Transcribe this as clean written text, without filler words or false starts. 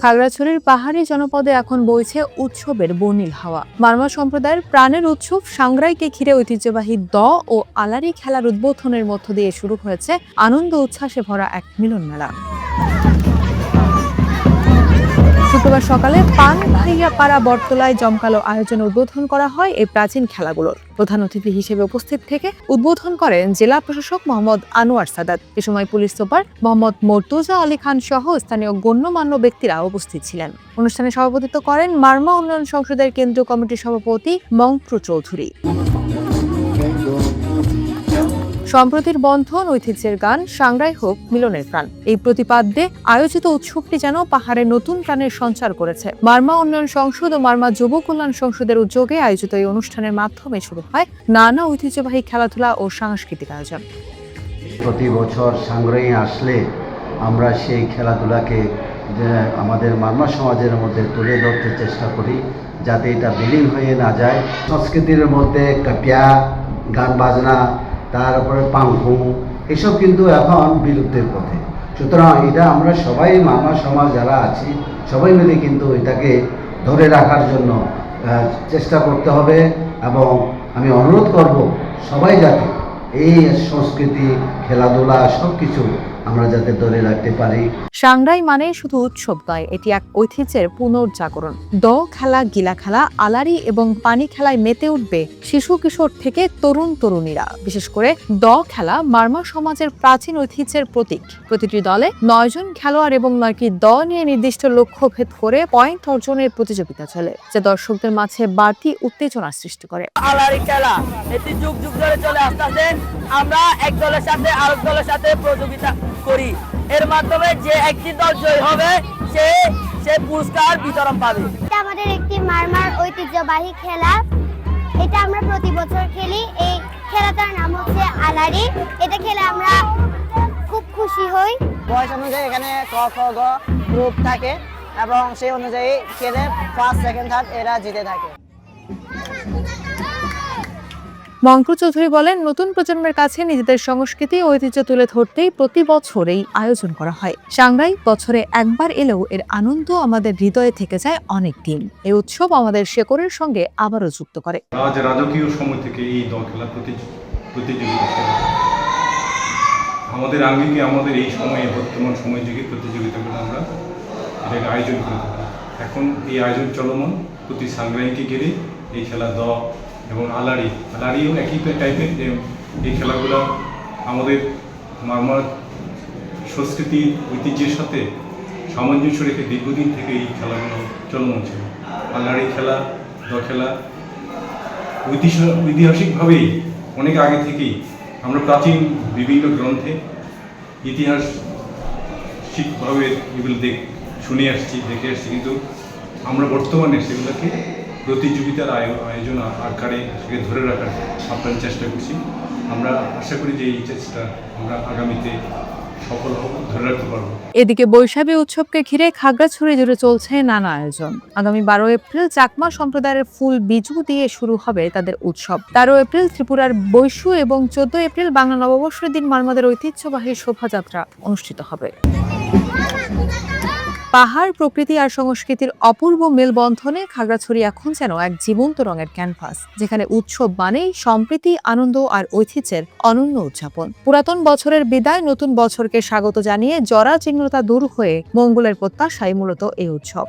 খাগড়াছড়ির পাহাড়ি জনপদে এখন বইছে উৎসবের বর্ণিল হাওয়া। মারমা সম্প্রদায়ের প্রাণের উৎসব সাংগ্রাইকে ঘিরে ঐতিহ্যবাহী দ ও আলারি খেলার উদ্বোধনের মধ্য দিয়ে শুরু হয়েছে আনন্দ উচ্ছ্বাসে ভরা এক মিলন মেলা। শুক্রবার সকালে পাড়া বটতলায় জমকালো আয়োজন উদ্বোধন করা হয় এই প্রাচীন খেলাগুলোর। প্রধান অতিথি হিসেবে উপস্থিত থেকে উদ্বোধন করেন জেলা প্রশাসক মোহাম্মদ আনোয়ার সাদাত। এ সময় পুলিশ সুপার মোহাম্মদ মর্তুজা আলী খান সহ স্থানীয় গণ্যমান্য ব্যক্তিরা উপস্থিত ছিলেন। অনুষ্ঠানে সভাপতিত্ব করেন মারমা উন্নয়ন সংসদের কেন্দ্রীয় কমিটির সভাপতি মংপ্রু চৌধুরী। সম্প্রতির বন্ধন, ঐতিহ্যের গান, সাংগ্রাই হোক মিলনের প্রাণ, এই প্রতিপাদ্যে আয়োজিত উৎসবটি যেন পাহাড়ে নতুন প্রাণের সঞ্চার করেছে। মারমা উন্নয়ন সংসদ ও মারমা যুব কল্যাণ সংসদের উদ্যোগে আয়োজিত এই অনুষ্ঠানের মাধ্যমে শুরু হয় নানা ঐতিহ্যবাহী খেলাধুলা ও সাংস্কৃতিক আয়োজন। প্রতি বছর সাংগ্রাই আসলে আমরা সেই খেলাধুলাকে আমাদের মারমা সমাজের মধ্যে তুলে ধরতে চেষ্টা করি, যাতে এটা বিলীন হয়ে না যায়। সংস্কৃতির মধ্যে কাপিয়া, গান বাজনা, তারপরে পাংখু, এসব কিন্তু এখন বিলুপ্তির পথে। সুতরাং এটা আমরা সবাই মারমা সমাজ যারা আছি সবাই মিলে কিন্তু এটাকে ধরে রাখার জন্য চেষ্টা করতে হবে। এবং আমি অনুরোধ করব সবাই যাতে এই সংস্কৃতি, খেলাধুলা সবকিছু আমরা যাতে ধরে রাখতে পারি। সাংগ্রাই মানে শুধু উৎসব নয়, এটি এক ঐতিহ্যের পুনর্জাগরণ। দ খেলা, গিলা খেলা, আলারি এবং পানি খেলায় মেতে উঠবে শিশু কিশোর থেকে তরুণ তরুণীরা। বিশেষ করে দ খেলা মারমা সমাজের প্রাচীন ঐতিহ্যের প্রতীক। প্রতিটি দলে 9 জন খেলোয়াড় এবং 9টি দ নিয়ে নির্দিষ্ট লক্ষ্য ভেদ করে পয়েন্ট অর্জনের প্রতিযোগিতা চলে, যা দর্শকদের মাঝে বাড়তি উত্তেজনা সৃষ্টি করে। আলারি খেলা এটি যুগ যুগ ধরে চলে আসতেছে। আমরা এক দলের সাথে আরেক দলের সাথে প্রতিযোগিতা করি। এর মাধ্যমে যে একটি দল জয়ী হবে সে পুরস্কার বিতরণ পাবে। এটা আমাদের একটি মারমার ঐতিহ্যবাহী খেলা। এটা আমরা প্রতি বছর খেলি। এই খেলাটার নাম হচ্ছে আলারি। এটা খেলে আমরা খুব খুশি হই। বয়স অনুযায়ী এখানে ক খ গ গ্রুপ থাকে এবং সেই অনুযায়ী খেলে ফার্স্ট, সেকেন্ড, থার্ড এরা জিতে থাকে। মংপ্রু চৌধুরী বলেন, নতুন প্রজন্মের কাছে নিজেদের সংস্কৃতি ও ঐতিহ্য তুলে ধরতেই প্রতি বছর এই আয়োজন করা হয়। সাংগ্রাই বছরে একবার এলেও এর আনন্দ আমাদের হৃদয়ে থেকে যায় অনেক দিন। এই উৎসব আমাদের শেকড়ের সঙ্গে আবারও যুক্ত করে। রাজকীয় সময় থেকে এই দল খেলা প্রতিযোগিতা আমাদের আঙ্গিকে আমাদের এই সময়ে বর্তমান সময় যুগে প্রতিযোগিতাগুলো আমরা এটাকে আয়োজন করে থাকি। এখন এই আয়োজন চলমান। প্রতি সাংগ্রাইকে ঘিরে এই খেলা দ এবং আলারিও একই টাইপের। এই খেলাগুলো আমাদের মারমার সংস্কৃতি ঐতিহ্যের সাথে সামঞ্জস্য রেখে দীর্ঘদিন থেকে এই খেলাগুলো চলমান ছিল। আলারি খেলা, দ খেলা ঐতিহাসিকভাবেই অনেক আগে থেকেই আমরা প্রাচীন বিভিন্ন গ্রন্থে ইতিহাসিকভাবে এগুলো শুনে আসছি, দেখে আসছি, কিন্তু আমরা বর্তমানে সেগুলোকে প্রতিযোগিতার আয়োজন আকারে সেকে ধরে রাখার আপনার চেষ্টা করছি। আমরা আশা করি যে এই চেষ্টা আমরা আগামীতে সফল হব, ধরে রাখতে পারবো। এদিকে বৈশাখী উৎসবকে ঘিরে খাগড়াছড়ি জুড়ে চলছে নানা আয়োজন। আগামী 12 এপ্রিল চাকমা সম্প্রদায়ের ফুল বিজু দিয়ে শুরু হবে তাদের উৎসব। 13 এপ্রিল ত্রিপুরার বৈশু এবং 14 এপ্রিল বাংলা নববর্ষের দিন মারমাদের ঐতিহ্যবাহী শোভাযাত্রা অনুষ্ঠিত হবে। পাহাড়, প্রকৃতি আর সংস্কৃতির অপূর্ব মেলবন্ধনে খাগড়াছড়ি এখন যেন এক জীবন্ত রঙের ক্যানভাস, যেখানে উৎসব মানেই সম্প্রীতি, আনন্দ আর ঐতিহ্যের অনন্য উদযাপন। পুরাতন বছরের বিদায়, নতুন বছরকে স্বাগত জানিয়ে জরাজীর্ণতা দূর হয়ে মঙ্গলের প্রত্যাশাই মূলত এই উৎসব।